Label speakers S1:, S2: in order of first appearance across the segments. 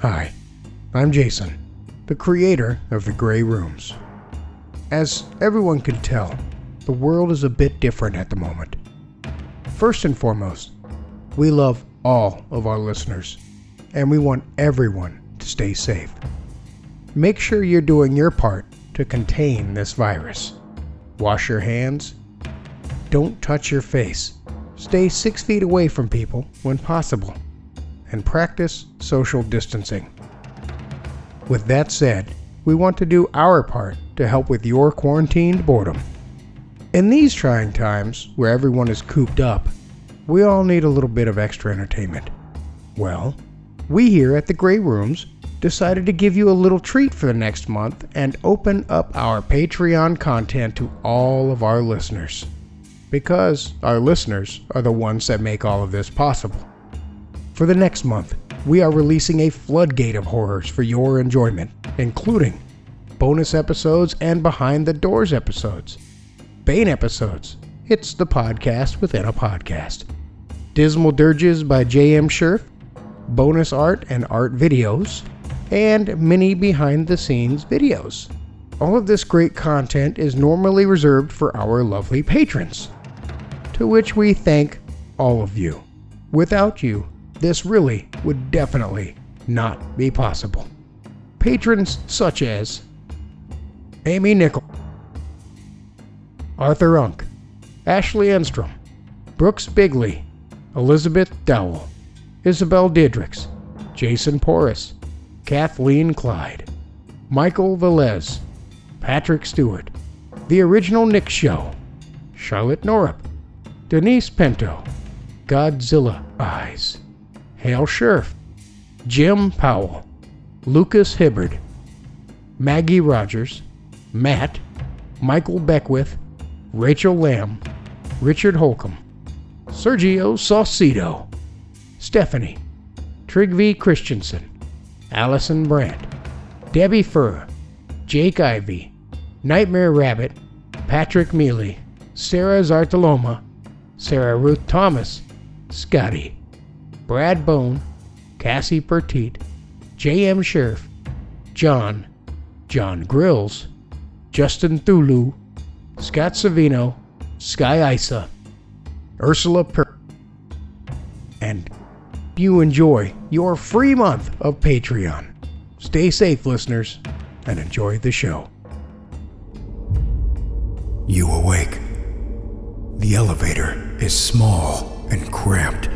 S1: Hi, I'm Jason, the creator of the Grey Rooms. As everyone can tell, the world is a bit different at the moment. First and foremost, we love all of our listeners, and we want everyone to stay safe. Make sure you're doing your part to contain this virus. Wash your hands. Don't touch your face. Stay 6 feet away from people when possible. And practice social distancing. With that said, we want to do our part to help with your quarantined boredom. In these trying times, where everyone is cooped up, we all need a little bit of extra entertainment. Well, we here at the Grey Rooms decided to give you a little treat for the next month and open up our Patreon content to all of our listeners. Because our listeners are the ones that make all of this possible. For the next month, we are releasing a floodgate of horrors for your enjoyment, including bonus episodes and behind the doors episodes, Bane episodes, it's the podcast within a podcast, Dismal Dirges by J.M. Scherf, bonus art and art videos, and mini behind the scenes videos. All of this great content is normally reserved for our lovely patrons, to which we thank all of you. Without you, this really would definitely not be possible. Patrons such as Amy Nickel, Arthur Unk, Ashley Enstrom, Brooks Bigley, Elizabeth Dowell, Isabel Diedrichs, Jason Pouris, Kathleen Clyde, Michael Velez, Patrick Stewart, The Original Nick Show, Charlotte Norup, Denise Pinto, Godzilla Eyes, Hale Scherf, Jim Powell, Lucas Hibbard, Maggie Rogers, Matt, Michael Beckwith, Rachel Lamb, Richard Holcomb, Sergio Saucedo, Stephanie, Trigvi Christensen, Allison Brandt, Debbie Furr, Jake Ivey, Nightmare Rabbit, Patrick Mealy, Sarah Zartaloma, Sarah Ruth Thomas, Scotty, Brad Bone, Cassie Pertiet, J.M. Scherf, John Grills, Justin Thulu, Scott Savino, Sky Isa, Ursula and you enjoy your free month of Patreon. Stay safe, listeners, and enjoy the show.
S2: You awake. The elevator is small and cramped.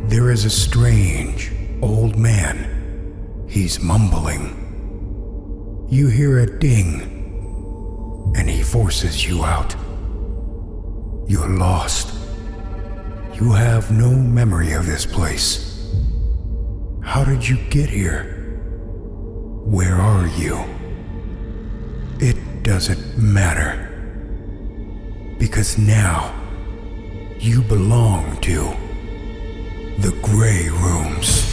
S2: There is a strange old man. He's mumbling. You hear a ding, and he forces you out. You're lost. You have no memory of this place. How did you get here? Where are you? It doesn't matter. Because now, you belong to the Grey Rooms.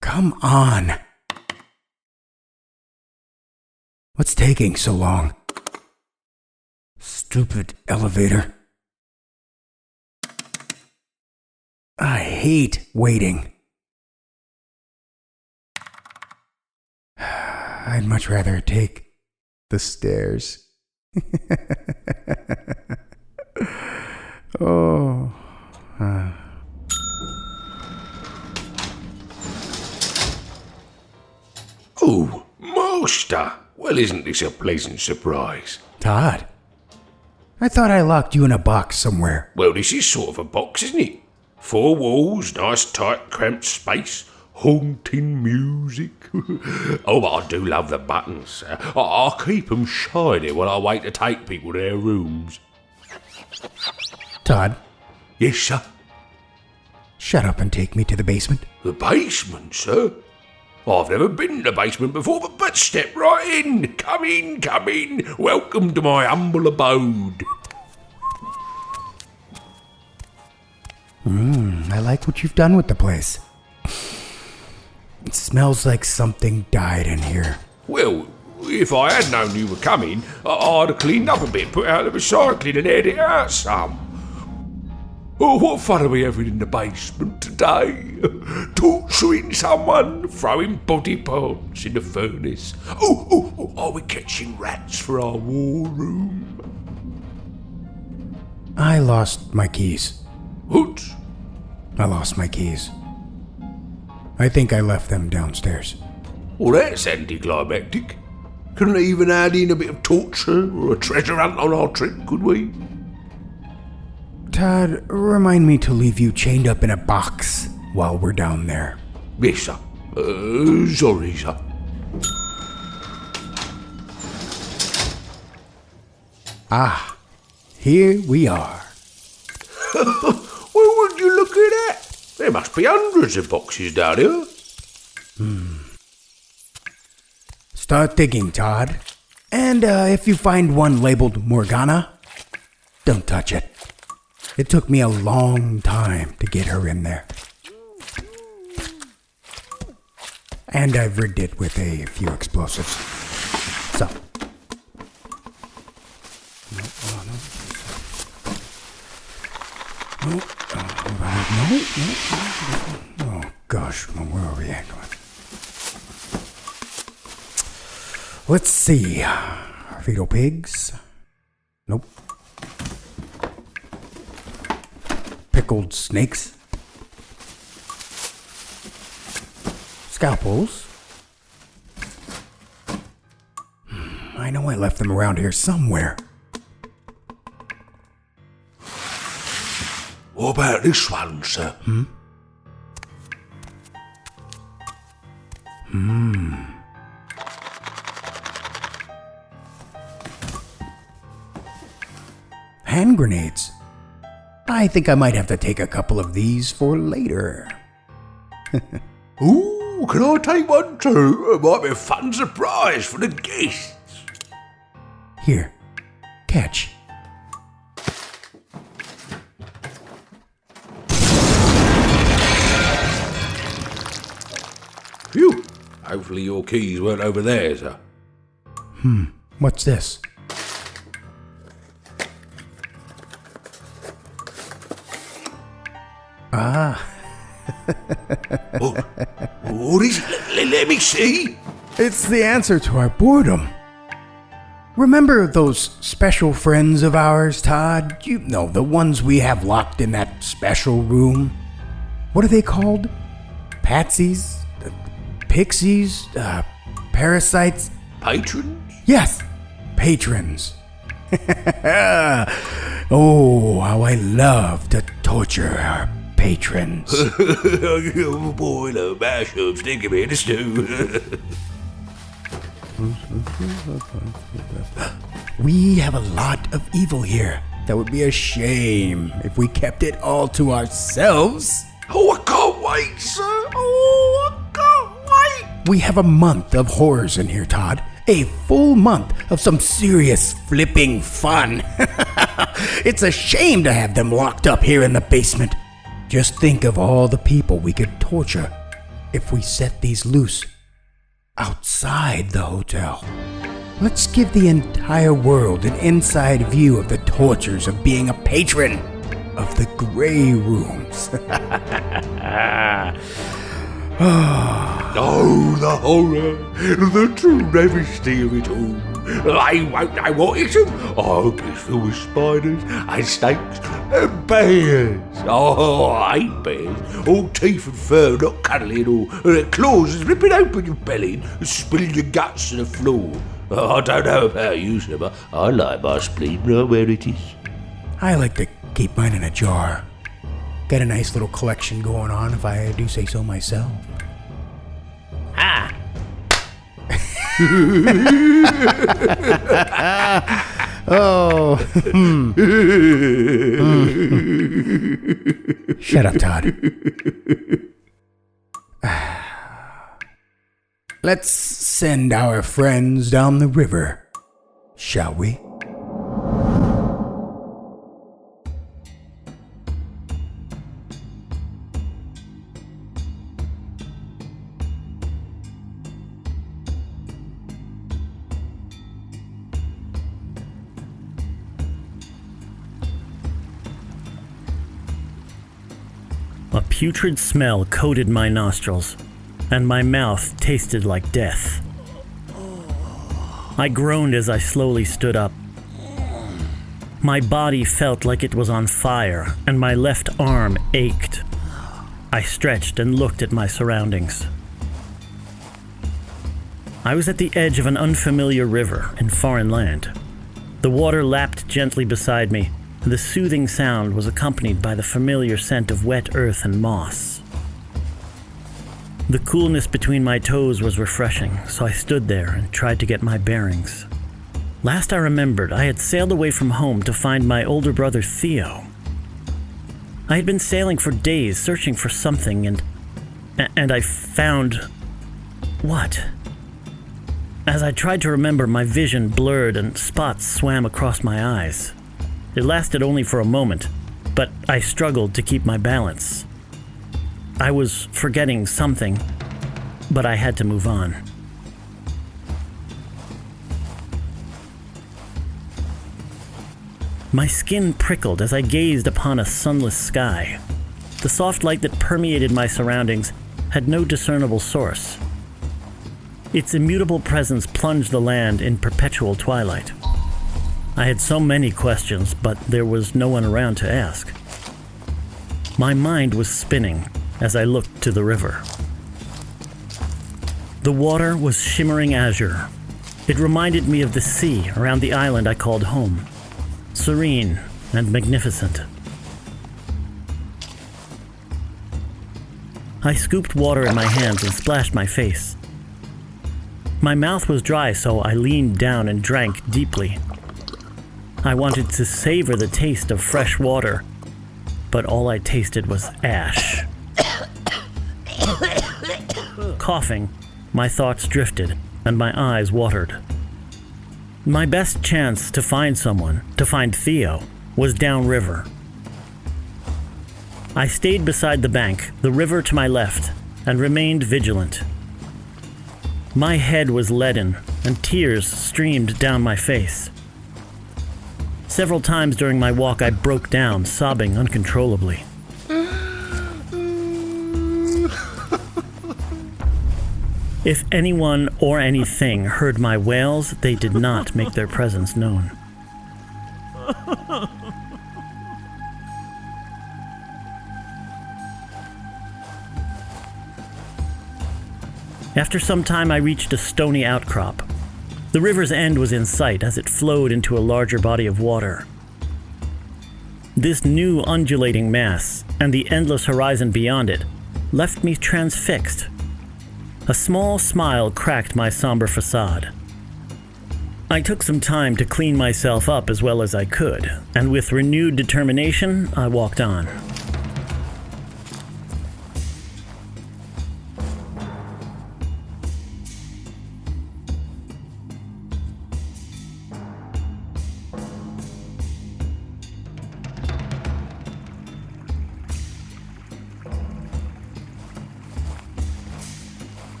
S2: Come on. What's taking so long? Stupid elevator. I hate waiting.
S3: I'd much rather take the stairs. Oh.
S4: Oh, Master! Well, isn't this a pleasant surprise?
S3: Todd, I thought I locked you in a box somewhere.
S4: Well, this is sort of a box, isn't it? 4 walls, nice tight cramped space, haunting music. Oh, but I do love the buttons. I'll keep 'em shiny while I wait to take people to their rooms.
S3: Todd,
S4: Yes, sir.
S3: shut up and take me to the basement.
S4: The basement, sir? I've never been in the basement before, but step right in. Come in, come in. Welcome to my humble abode.
S3: I like what you've done with the place. It smells like something died in here.
S4: Well, if I had known you were coming, I'd have cleaned up a bit, put out the recycling and aired it out some. Oh, what fun are we having in the basement today? Torturing someone, throwing body parts in the furnace. Oh, are we catching rats for our war room?
S3: I lost my keys.
S4: What?
S3: I lost my keys. I think I left them downstairs.
S4: Well, that's anticlimactic. Couldn't even add in a bit of torture or a treasure hunt on our trip, could we?
S3: Todd, remind me to leave you chained up in a box while we're down there.
S4: Yes, sir. Sorry, sir.
S3: Ah, here we are.
S4: Well, would you look at that? There must be hundreds of boxes down here.
S3: Start digging, Todd. And if you find one labeled Morgana, don't touch it. It took me a long time to get her in there. And I've rigged it with a few explosives. So. No. Oh, gosh. Where are we at? Let's see. Fetal pigs. Nope. Pickled snakes. Scalpels. I know I left them around here somewhere.
S4: What about this one, sir?
S3: Hand grenades. I think I might have to take a couple of these for later.
S4: Ooh, can I take one too? It might be a fun surprise for the guests.
S3: Here, catch.
S4: Phew. Hopefully your keys weren't over there, sir.
S3: What's this?
S4: What is it? Let me see.
S3: It's the answer to our boredom. Remember those special friends of ours, Todd? You know, the ones we have locked in that special room. What are they called? Patsies? Pixies? Parasites?
S4: Patrons?
S3: Yes, patrons. Oh, how I love to torture our patrons.
S4: Boil a mash up, stick him in a stew.
S3: We have a lot of evil here. That would be a shame if we kept it all to ourselves.
S4: Oh, I can't wait, sir. Oh, I can't wait.
S3: We have a month of horrors in here, Todd. A full month of some serious flipping fun. It's a shame to have them locked up here in the basement. Just think of all the people we could torture if we set these loose outside the hotel. Let's give the entire world an inside view of the tortures of being a patron of the Grey Rooms.
S4: Oh, the horror, the travesty of it all. I won't know what it's of. I hope it's filled with spiders and snakes and bears. Oh, I hate bears. All teeth and fur, not cuddly and all. And their claws is ripping open your belly and spilling your guts to the floor. I don't know about you, sir, but I like my spleen right where it is.
S3: I like to keep mine in a jar. Got a nice little collection going on, if I do say so myself. Ah! Oh. Shut up, Todd. Let's send our friends down the river, shall we?
S5: A putrid smell coated my nostrils, and my mouth tasted like death. I groaned as I slowly stood up. My body felt like it was on fire, and my left arm ached. I stretched and looked at my surroundings. I was at the edge of an unfamiliar river in foreign land. The water lapped gently beside me, and the soothing sound was accompanied by the familiar scent of wet earth and moss. The coolness between my toes was refreshing, so I stood there and tried to get my bearings. Last I remembered, I had sailed away from home to find my older brother Theo. I had been sailing for days, searching for something, and I found... what? As I tried to remember, my vision blurred and spots swam across my eyes. It lasted only for a moment, but I struggled to keep my balance. I was forgetting something, but I had to move on. My skin prickled as I gazed upon a sunless sky. The soft light that permeated my surroundings had no discernible source. Its immutable presence plunged the land in perpetual twilight. I had so many questions, but there was no one around to ask. My mind was spinning as I looked to the river. The water was shimmering azure. It reminded me of the sea around the island I called home, serene and magnificent. I scooped water in my hands and splashed my face. My mouth was dry, so I leaned down and drank deeply. I wanted to savor the taste of fresh water, but all I tasted was ash. Coughing, my thoughts drifted, and my eyes watered. My best chance to find someone, to find Theo, was downriver. I stayed beside the bank, the river to my left, and remained vigilant. My head was leaden, and tears streamed down my face. Several times during my walk, I broke down, sobbing uncontrollably. If anyone or anything heard my wails, they did not make their presence known. After some time, I reached a stony outcrop. The river's end was in sight as it flowed into a larger body of water. This new undulating mass, and the endless horizon beyond it, left me transfixed. A small smile cracked my somber facade. I took some time to clean myself up as well as I could, and with renewed determination, I walked on.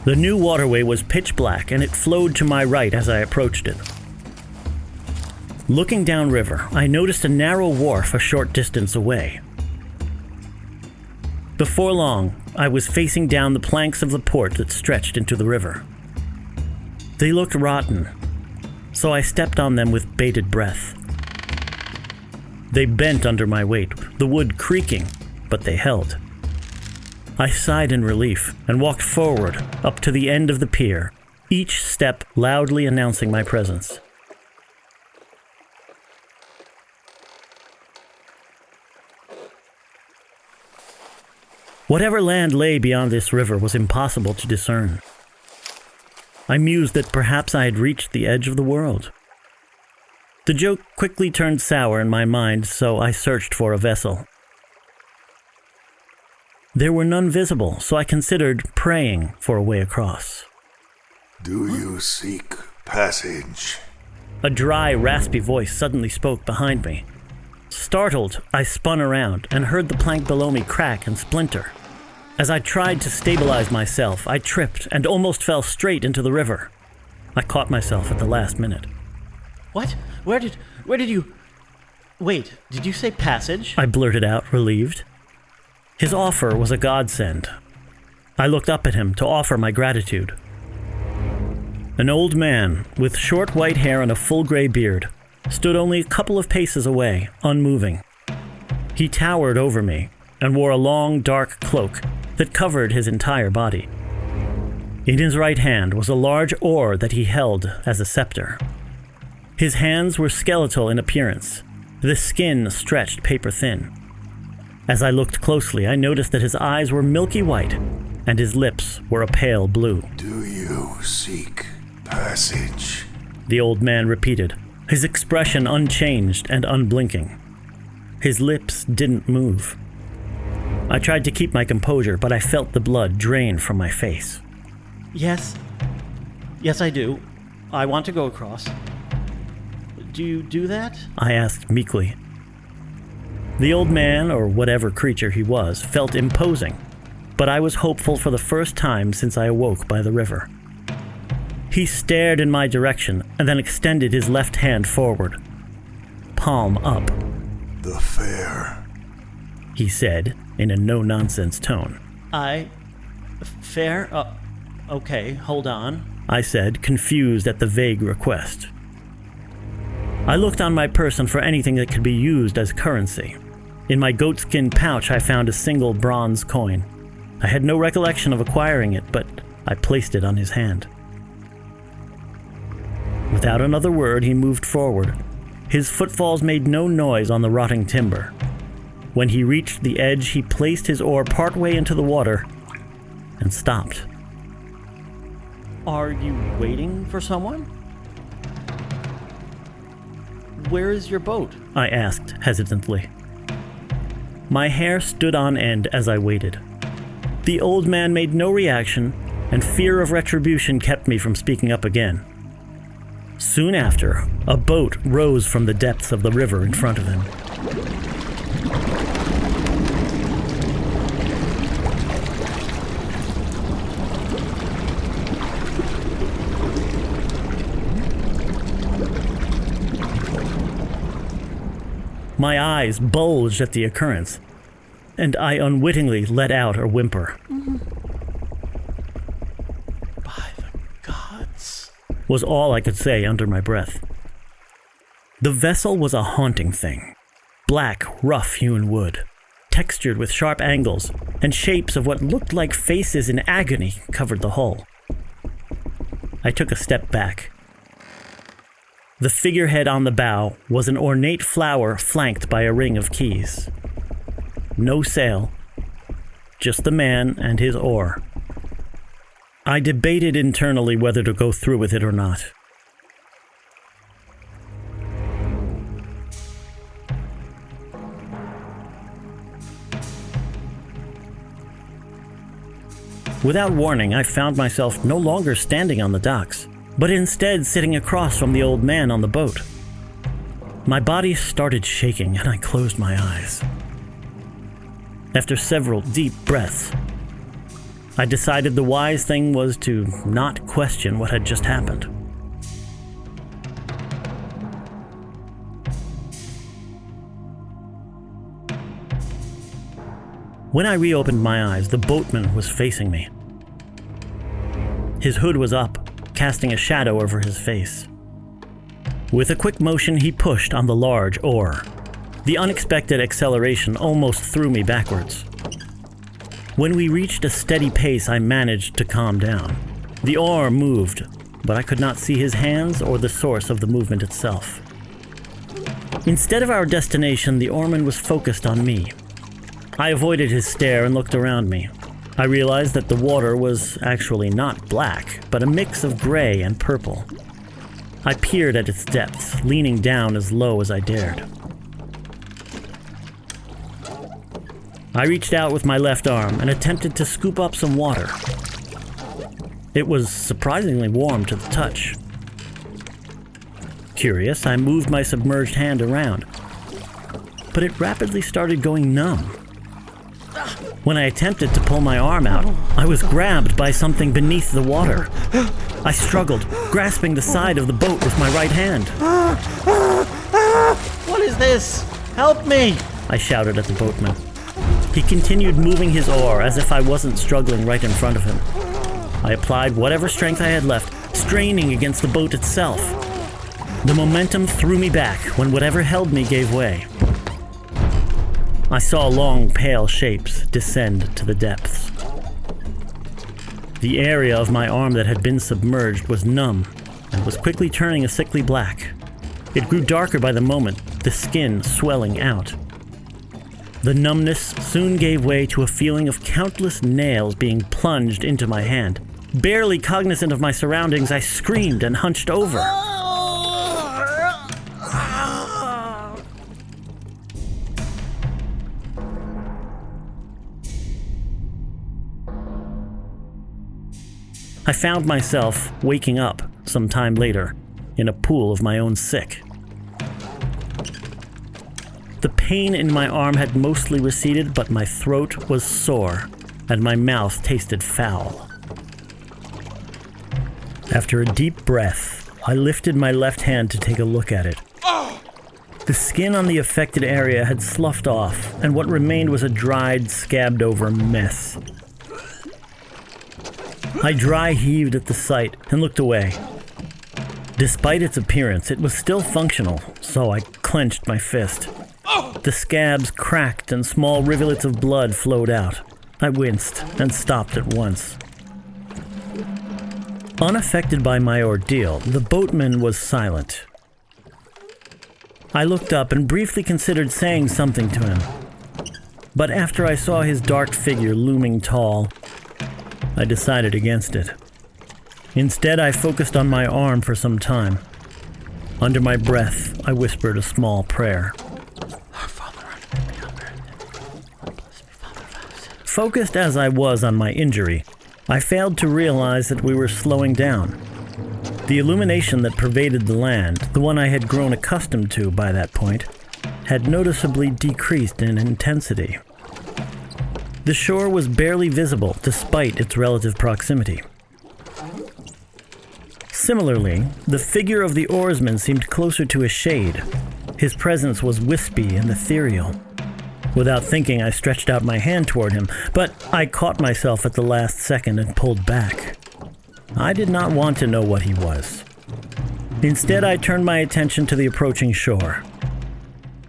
S5: The new waterway was pitch black, and it flowed to my right as I approached it. Looking downriver, I noticed a narrow wharf a short distance away. Before long, I was facing down the planks of the port that stretched into the river. They looked rotten, so I stepped on them with bated breath. They bent under my weight, the wood creaking, but they held. I sighed in relief and walked forward up to the end of the pier, each step loudly announcing my presence. Whatever land lay beyond this river was impossible to discern. I mused that perhaps I had reached the edge of the world. The joke quickly turned sour in my mind, so I searched for a vessel. There were none visible, so I considered praying for a way across.
S6: Do you seek passage?
S5: A dry, raspy voice suddenly spoke behind me. Startled, I spun around and heard the plank below me crack and splinter. As I tried to stabilize myself, I tripped and almost fell straight into the river. I caught myself at the last minute.
S7: What? Where did you... Wait, did you say passage?
S5: I blurted out, relieved. His offer was a godsend. I looked up at him to offer my gratitude. An old man, with short white hair and a full gray beard, stood only a couple of paces away, unmoving. He towered over me and wore a long, dark cloak that covered his entire body. In his right hand was a large oar that he held as a scepter. His hands were skeletal in appearance, the skin stretched paper-thin. As I looked closely, I noticed that his eyes were milky white and his lips were a pale blue.
S6: Do you seek passage?
S5: The old man repeated, his expression unchanged and unblinking. His lips didn't move. I tried to keep my composure, but I felt the blood drain from my face.
S7: Yes, I do. I want to go across. Do you do that?
S5: I asked meekly. The old man, or whatever creature he was, felt imposing, but I was hopeful for the first time since I awoke by the river. He stared in my direction and then extended his left hand forward, palm up.
S6: The fair,
S5: he said in a no-nonsense tone.
S7: Fair? Okay, hold on.
S5: I said, confused at the vague request. I looked on my person for anything that could be used as currency. In my goatskin pouch, I found a single bronze coin. I had no recollection of acquiring it, but I placed it on his hand. Without another word, he moved forward. His footfalls made no noise on the rotting timber. When he reached the edge, he placed his oar partway into the water and stopped.
S7: Are you waiting for someone? Where is your boat?
S5: I asked hesitantly. My hair stood on end as I waited. The old man made no reaction, and fear of retribution kept me from speaking up again. Soon after, a boat rose from the depths of the river in front of him. My eyes bulged at the occurrence, and I unwittingly let out a whimper.
S7: By the gods,
S5: was all I could say under my breath. The vessel was a haunting thing. Black, rough-hewn wood, textured with sharp angles, and shapes of what looked like faces in agony covered the hull. I took a step back. The figurehead on the bow was an ornate flower flanked by a ring of keys. No sail, just the man and his oar. I debated internally whether to go through with it or not. Without warning, I found myself no longer standing on the docks, but instead sitting across from the old man on the boat. My body started shaking and I closed my eyes. After several deep breaths, I decided the wise thing was to not question what had just happened. When I reopened my eyes, the boatman was facing me. His hood was up, casting a shadow over his face. With a quick motion, he pushed on the large oar. The unexpected acceleration almost threw me backwards. When we reached a steady pace, I managed to calm down. The oar moved, but I could not see his hands or the source of the movement itself. Instead of our destination, the oarman was focused on me. I avoided his stare and looked around me. I realized that the water was actually not black, but a mix of gray and purple. I peered at its depths, leaning down as low as I dared. I reached out with my left arm and attempted to scoop up some water. It was surprisingly warm to the touch. Curious, I moved my submerged hand around, but it rapidly started going numb. When I attempted to pull my arm out, I was grabbed by something beneath the water. I struggled, grasping the side of the boat with my right hand.
S7: What is this? Help me!
S5: I shouted at the boatman. He continued moving his oar as if I wasn't struggling right in front of him. I applied whatever strength I had left, straining against the boat itself. The momentum threw me back when whatever held me gave way. I saw long, pale shapes descend to the depths. The area of my arm that had been submerged was numb and was quickly turning a sickly black. It grew darker by the moment, the skin swelling out. The numbness soon gave way to a feeling of countless nails being plunged into my hand. Barely cognizant of my surroundings, I screamed and hunched over. I found myself waking up some time later in a pool of my own sick. The pain in my arm had mostly receded, but my throat was sore and my mouth tasted foul. After a deep breath, I lifted my left hand to take a look at it. The skin on the affected area had sloughed off, and what remained was a dried, scabbed-over mess. I dry heaved at the sight and looked away. Despite its appearance, it was still functional, so I clenched my fist. The scabs cracked and small rivulets of blood flowed out. I winced and stopped at once. Unaffected by my ordeal, the boatman was silent. I looked up and briefly considered saying something to him. But after I saw his dark figure looming tall, I decided against it. Instead, I focused on my arm for some time. Under my breath, I whispered a small prayer. Focused as I was on my injury, I failed to realize that we were slowing down. The illumination that pervaded the land, the one I had grown accustomed to by that point, had noticeably decreased in intensity. The shore was barely visible despite its relative proximity. Similarly, the figure of the oarsman seemed closer to a shade. His presence was wispy and ethereal. Without thinking, I stretched out my hand toward him, but I caught myself at the last second and pulled back. I did not want to know what he was. Instead, I turned my attention to the approaching shore.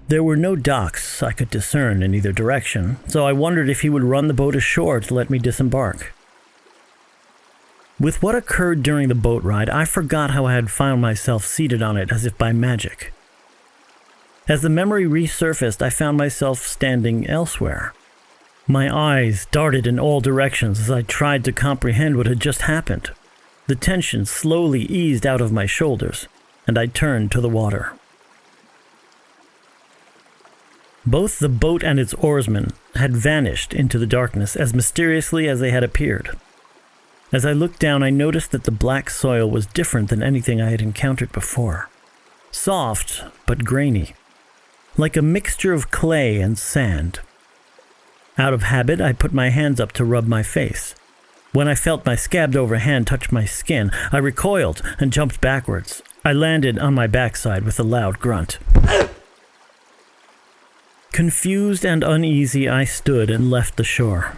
S5: There were no docks I could discern in either direction, so I wondered if he would run the boat ashore to let me disembark. With what occurred during the boat ride, I forgot how I had found myself seated on it as if by magic. As the memory resurfaced, I found myself standing elsewhere. My eyes darted in all directions as I tried to comprehend what had just happened. The tension slowly eased out of my shoulders, and I turned to the water. Both the boat and its oarsmen had vanished into the darkness as mysteriously as they had appeared. As I looked down, I noticed that the black soil was different than anything I had encountered before. Soft, but grainy, like a mixture of clay and sand. Out of habit, I put my hands up to rub my face. When I felt my scabbed-over hand touch my skin, I recoiled and jumped backwards. I landed on my backside with a loud grunt. Confused and uneasy, I stood and left the shore.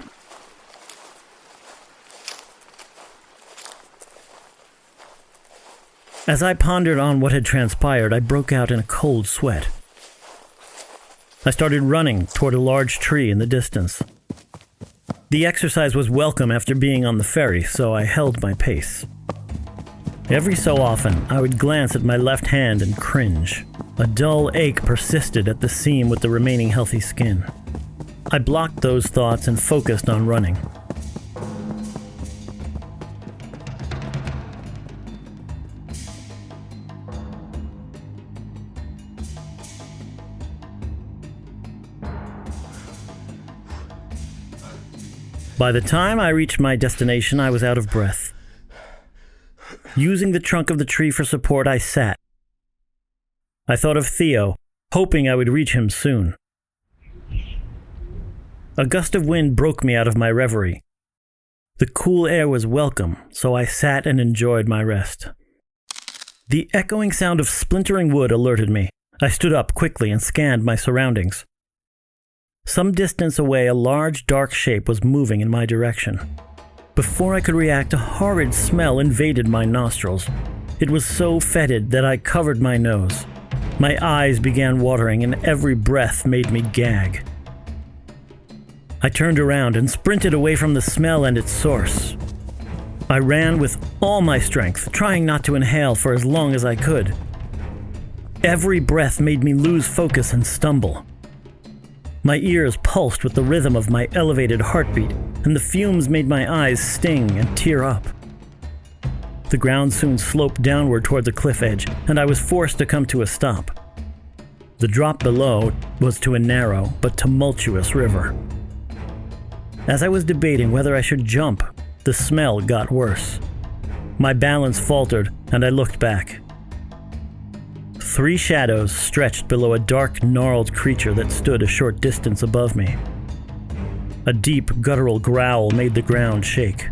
S5: As I pondered on what had transpired, I broke out in a cold sweat. I started running toward a large tree in the distance. The exercise was welcome after being on the ferry, so I held my pace. Every so often, I would glance at my left hand and cringe. A dull ache persisted at the seam with the remaining healthy skin. I blocked those thoughts and focused on running. By the time I reached my destination, I was out of breath. Using the trunk of the tree for support, I sat. I thought of Theo, hoping I would reach him soon. A gust of wind broke me out of my reverie. The cool air was welcome, so I sat and enjoyed my rest. The echoing sound of splintering wood alerted me. I stood up quickly and scanned my surroundings. Some distance away, a large, dark shape was moving in my direction. Before I could react, a horrid smell invaded my nostrils. It was so fetid that I covered my nose. My eyes began watering, and every breath made me gag. I turned around and sprinted away from the smell and its source. I ran with all my strength, trying not to inhale for as long as I could. Every breath made me lose focus and stumble. My ears pulsed with the rhythm of my elevated heartbeat, and the fumes made my eyes sting and tear up. The ground soon sloped downward toward the cliff edge, and I was forced to come to a stop. The drop below was to a narrow but tumultuous river. As I was debating whether I should jump, the smell got worse. My balance faltered, and I looked back. 3 shadows stretched below a dark, gnarled creature that stood a short distance above me. A deep, guttural growl made the ground shake.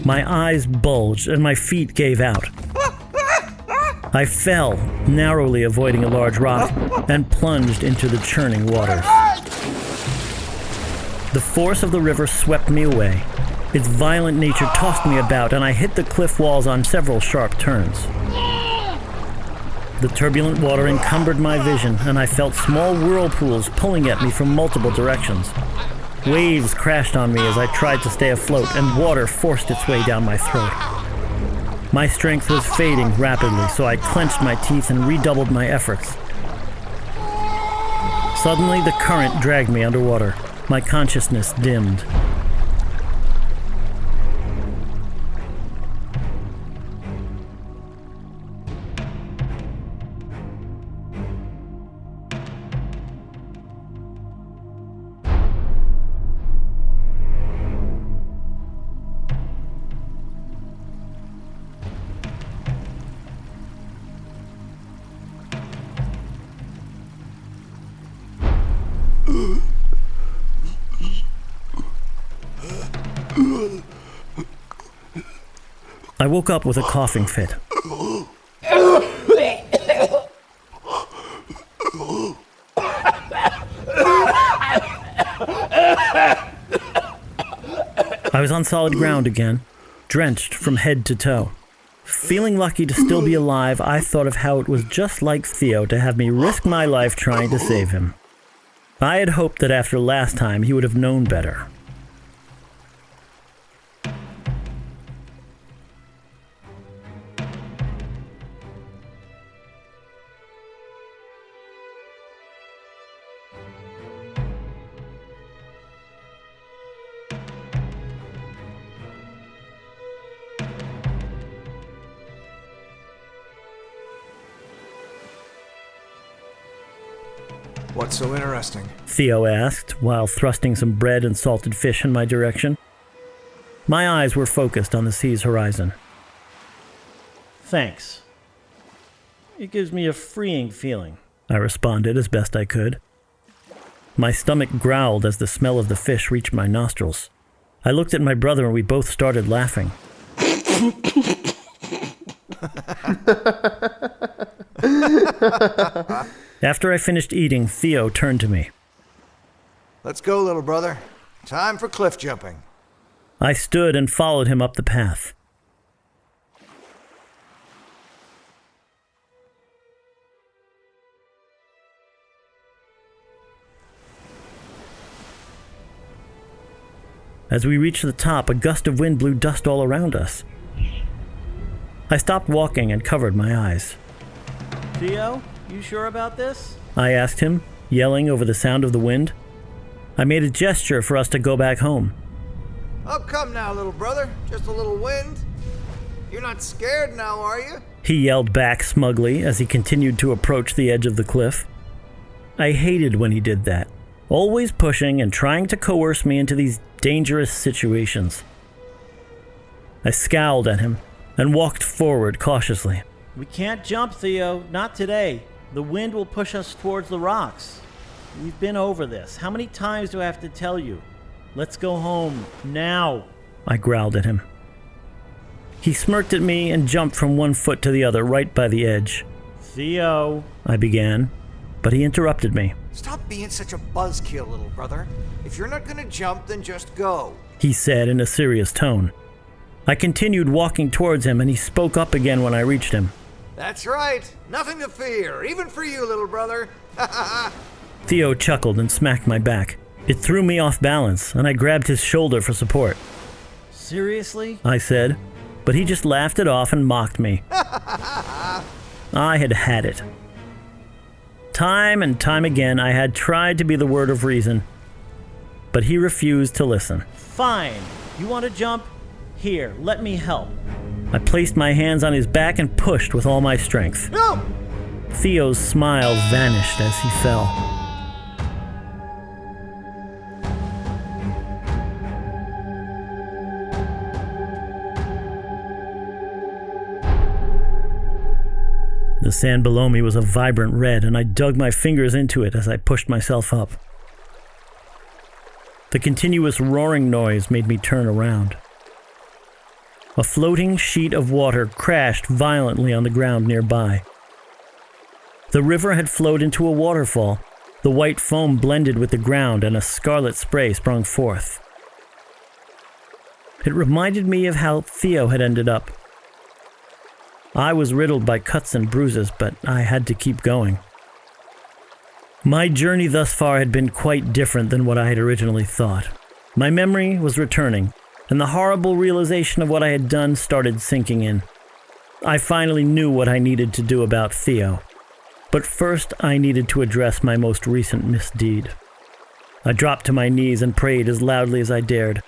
S5: My eyes bulged and my feet gave out. I fell, narrowly avoiding a large rock, and plunged into the churning waters. The force of the river swept me away. Its violent nature tossed me about, and I hit the cliff walls on several sharp turns. The turbulent water encumbered my vision, and I felt small whirlpools pulling at me from multiple directions. Waves crashed on me as I tried to stay afloat, and water forced its way down my throat. My strength was fading rapidly, so I clenched my teeth and redoubled my efforts. Suddenly, the current dragged me underwater. My consciousness dimmed. I woke up with a coughing fit. I was on solid ground again, drenched from head to toe. Feeling lucky to still be alive, I thought of how it was just like Theo to have me risk my life trying to save him. I had hoped that after last time he would have known better.
S8: What's so interesting?
S5: Theo asked, while thrusting some bread and salted fish in my direction. My eyes were focused on the sea's horizon. Thanks. It gives me a freeing feeling, I responded as best I could. My stomach growled as the smell of the fish reached my nostrils. I looked at my brother and we both started laughing. After I finished eating, Theo turned to me.
S8: Let's go, little brother. Time for cliff jumping.
S5: I stood and followed him up the path. As we reached the top, a gust of wind blew dust all around us. I stopped walking and covered my eyes.
S7: Theo, you sure about this?
S5: I asked him, yelling over the sound of the wind. I made a gesture for us to go back home.
S8: Oh, come now, little brother. Just a little wind. You're not scared now, are you?
S5: He yelled back smugly as he continued to approach the edge of the cliff. I hated when he did that, always pushing and trying to coerce me into these dangerous situations. I scowled at him and walked forward cautiously.
S7: We can't jump, Theo. Not today. The wind will push us towards the rocks. We've been over this. How many times do I have to tell you? Let's go home, now.
S5: I growled at him. He smirked at me and jumped from one foot to the other right by the edge.
S7: Theo,
S5: I began, but he interrupted me.
S8: Stop being such a buzzkill, little brother. If you're not gonna jump, then just go.
S5: He said in a serious tone. I continued walking towards him and he spoke up again when I reached him.
S8: That's right. Nothing to fear, even for you, little brother.
S5: Theo chuckled and smacked my back. It threw me off balance, and I grabbed his shoulder for support.
S7: seriously?
S5: I said, but he just laughed it off and mocked me. I had had it. Time and time again, I had tried to be the word of reason, but he refused to listen.
S7: Fine. You want to jump? Here, let me help.
S5: I placed my hands on his back and pushed with all my strength.
S8: No!
S5: Theo's smile vanished as he fell. The sand below me was a vibrant red, and I dug my fingers into it as I pushed myself up. The continuous roaring noise made me turn around. A floating sheet of water crashed violently on the ground nearby. The river had flowed into a waterfall. The white foam blended with the ground, and a scarlet spray sprung forth. It reminded me of how Theo had ended up. I was riddled by cuts and bruises, but I had to keep going. My journey thus far had been quite different than what I had originally thought. My memory was returning, and the horrible realization of what I had done started sinking in. I finally knew what I needed to do about Theo. But first, I needed to address my most recent misdeed. I dropped to my knees and prayed as loudly as I dared.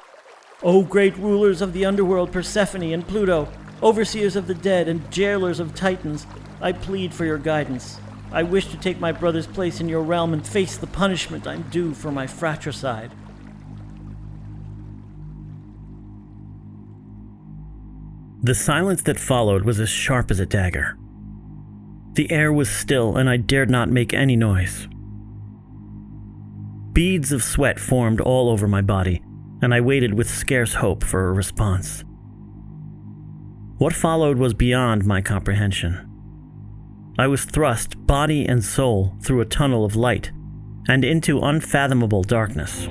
S7: O great rulers of the underworld, Persephone and Pluto, overseers of the dead and jailers of titans, I plead for your guidance. I wish to take my brother's place in your realm and face the punishment I'm due for my fratricide.
S5: The silence that followed was as sharp as a dagger. The air was still, and I dared not make any noise. Beads of sweat formed all over my body, and I waited with scarce hope for a response. What followed was beyond my comprehension. I was thrust, body and soul, through a tunnel of light, and into unfathomable darkness.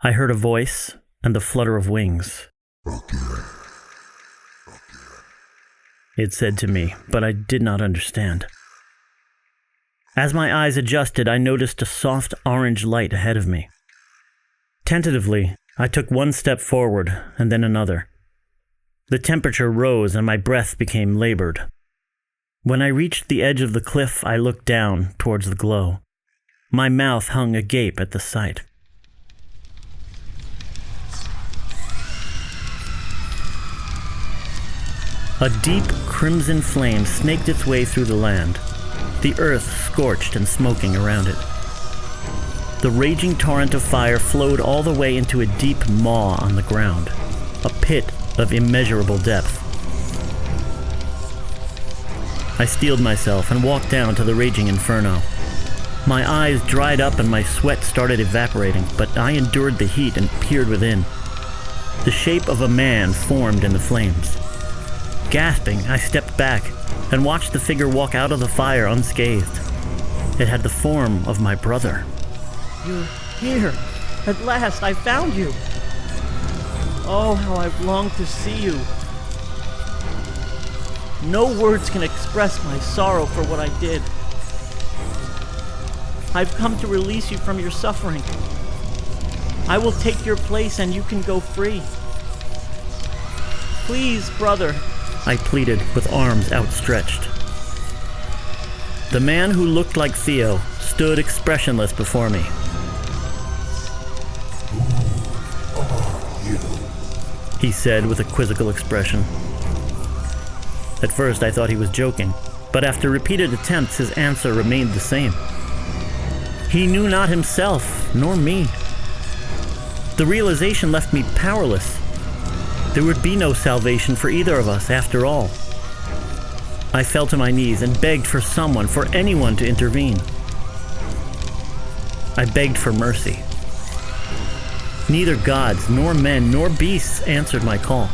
S5: I heard a voice and the flutter of wings. It said to me, but I did not understand. As my eyes adjusted, I noticed a soft orange light ahead of me. Tentatively, I took one step forward and then another. The temperature rose and my breath became labored. When I reached the edge of the cliff, I looked down towards the glow. My mouth hung agape at the sight. A deep crimson flame snaked its way through the land, the earth scorched and smoking around it. The raging torrent of fire flowed all the way into a deep maw on the ground, a pit of immeasurable depth. I steeled myself and walked down to the raging inferno. My eyes dried up and my sweat started evaporating, but I endured the heat and peered within. The shape of a man formed in the flames. Gasping, I stepped back and watched the figure walk out of the fire unscathed. It had the form of my brother.
S7: You're here. At last, I found you. Oh, how I've longed to see you. No words can express my sorrow for what I did. I've come to release you from your suffering. I will take your place and you can go free. Please, brother,
S5: I pleaded with arms outstretched. The man who looked like Theo stood expressionless before me.
S6: Who are you?
S5: He said with a quizzical expression. At first I thought he was joking, but after repeated attempts his answer remained the same. He knew not himself, nor me. The realization left me powerless. There would be no salvation for either of us after all. I fell to my knees and begged for someone, for anyone to intervene. I begged for mercy. Neither gods, nor men, nor beasts answered my call.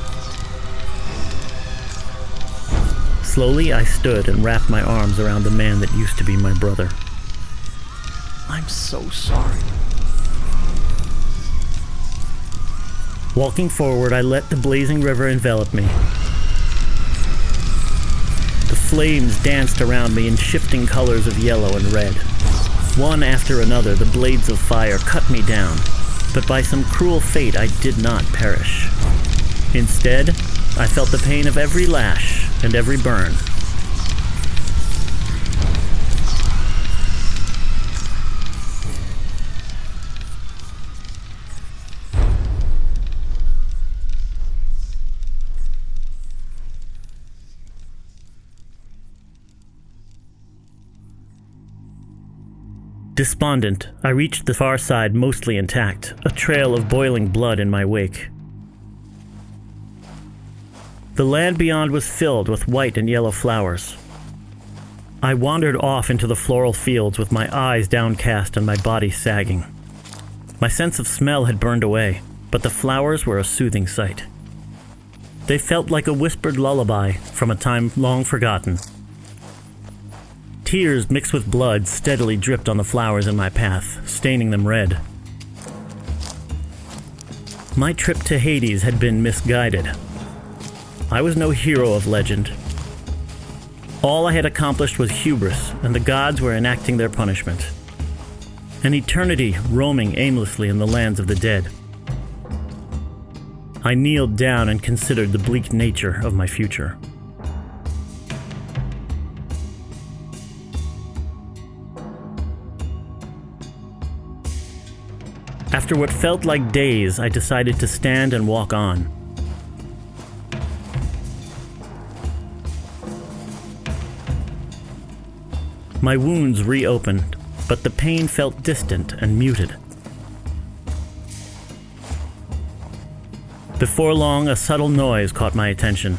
S5: Slowly I stood and wrapped my arms around the man that used to be my brother.
S7: I'm so sorry.
S5: Walking forward, I let the blazing river envelop me. The flames danced around me in shifting colors of yellow and red. One after another, the blades of fire cut me down, but by some cruel fate I did not perish. Instead, I felt the pain of every lash and every burn. Despondent, I reached the far side mostly intact, a trail of boiling blood in my wake. The land beyond was filled with white and yellow flowers. I wandered off into the floral fields with my eyes downcast and my body sagging. My sense of smell had burned away, but the flowers were a soothing sight. They felt like a whispered lullaby from a time long forgotten. Tears mixed with blood steadily dripped on the flowers in my path, staining them red. My trip to Hades had been misguided. I was no hero of legend. All I had accomplished was hubris, and the gods were enacting their punishment. An eternity roaming aimlessly in the lands of the dead. I kneeled down and considered the bleak nature of my future. After what felt like days, I decided to stand and walk on. My wounds reopened, but the pain felt distant and muted. Before long, a subtle noise caught my attention.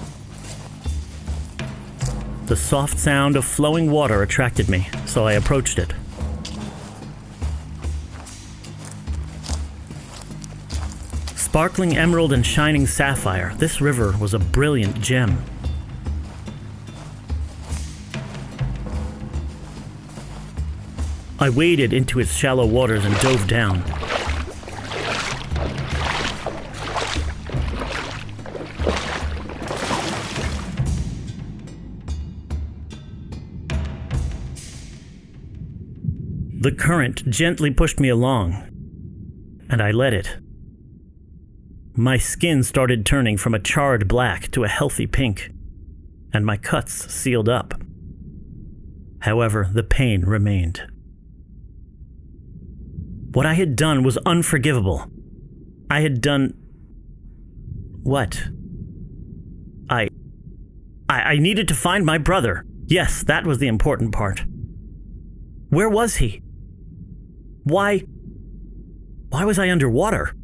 S5: The soft sound of flowing water attracted me, so I approached it. Sparkling emerald and shining sapphire, this river was a brilliant gem. I waded into its shallow waters and dove down. The current gently pushed me along, and I let it. My skin started turning from a charred black to a healthy pink, and my cuts sealed up. However, the pain remained. What I had done was unforgivable. I had done... what? I needed to find my brother. Yes, that was the important part. Where was he? Why was I underwater?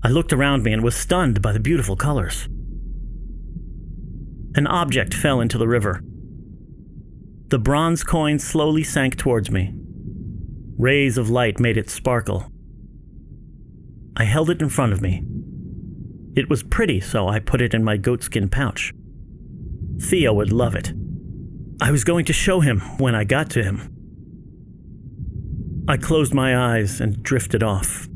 S5: I looked around me and was stunned by the beautiful colors. An object fell into the river. The bronze coin slowly sank towards me. Rays of light made it sparkle. I held it in front of me. It was pretty, so I put it in my goatskin pouch. Theo would love it. I was going to show him when I got to him. I closed my eyes and drifted off.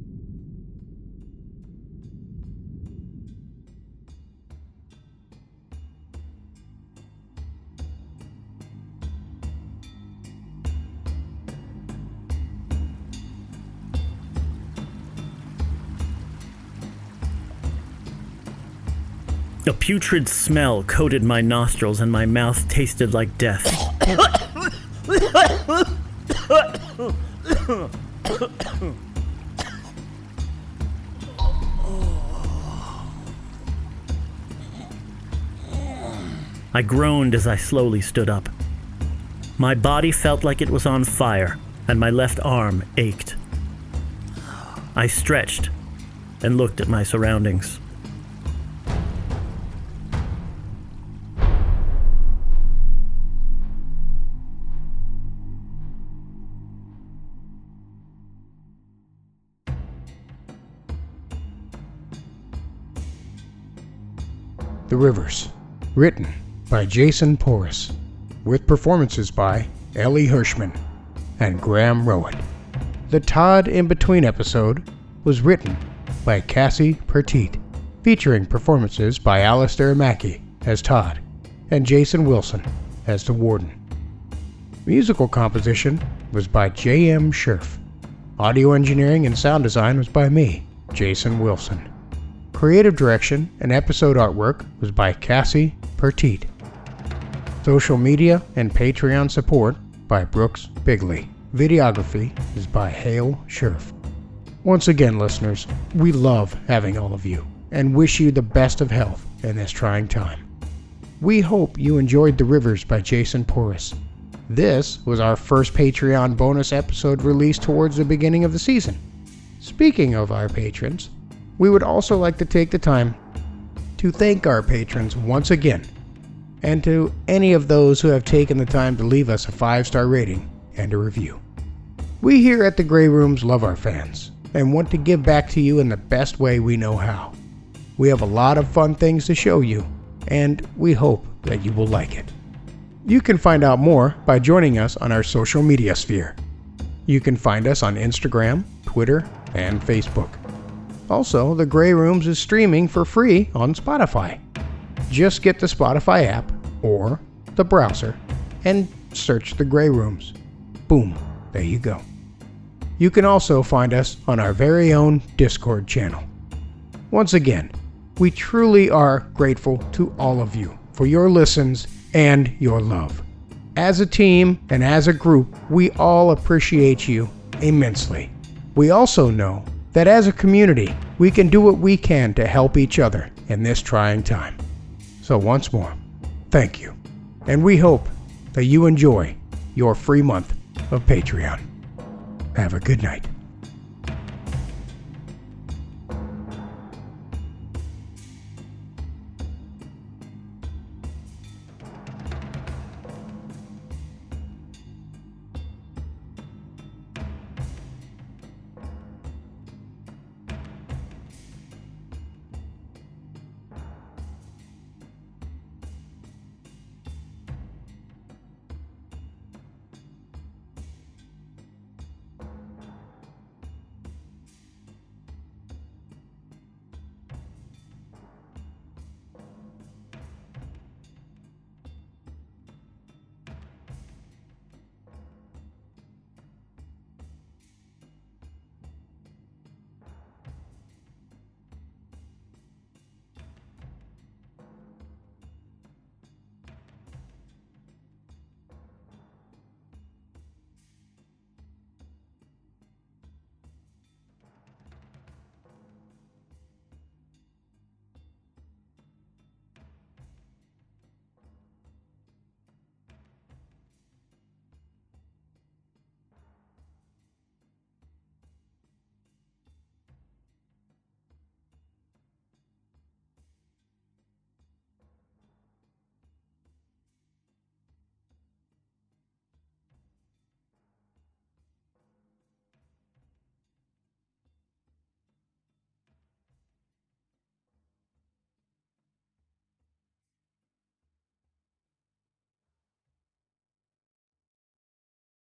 S5: A putrid smell coated my nostrils and my mouth tasted like death. I groaned as I slowly stood up. My body felt like it was on fire, and my left arm ached. I stretched and looked at my surroundings.
S1: The Rivers, written by Jason Pouris, with performances by Elie Hirschman and Graham Rowat. The Todd in Between episode was written by Cassie Pertiet, featuring performances by Alistair Mackey as Todd and Jason Wilson as the Warden. Musical composition was by J.M. Scherf. Audio engineering and sound design was by me, Jason Wilson. Creative direction and episode artwork was by Cassie Pertiet. Social media and Patreon support by Brooks Bigley. Videography is by Hale Scherf. Once again, listeners, we love having all of you and wish you the best of health in this trying time. We hope you enjoyed The Rivers by Jason Pouris. This was our first Patreon bonus episode released towards the beginning of the season. Speaking of our patrons, we would also like to take the time to thank our patrons once again, and to any of those who have taken the time to leave us a 5-star rating and a review. We here at the Grey Rooms love our fans and want to give back to you in the best way we know how. We have a lot of fun things to show you, and we hope that you will like it. You can find out more by joining us on our social media sphere. You can find us on Instagram, Twitter, and Facebook. Also, the Grey Rooms is streaming for free on Spotify. Just get the Spotify app or the browser and search the Grey Rooms. Boom, there you go. You can also find us on our very own Discord channel. Once again, we truly are grateful to all of you for your listens and your love. As a team and as a group, we all appreciate you immensely. We also know that as a community, we can do what we can to help each other in this trying time. So once more, thank you. And we hope that you enjoy your free month of Patreon. Have a good night.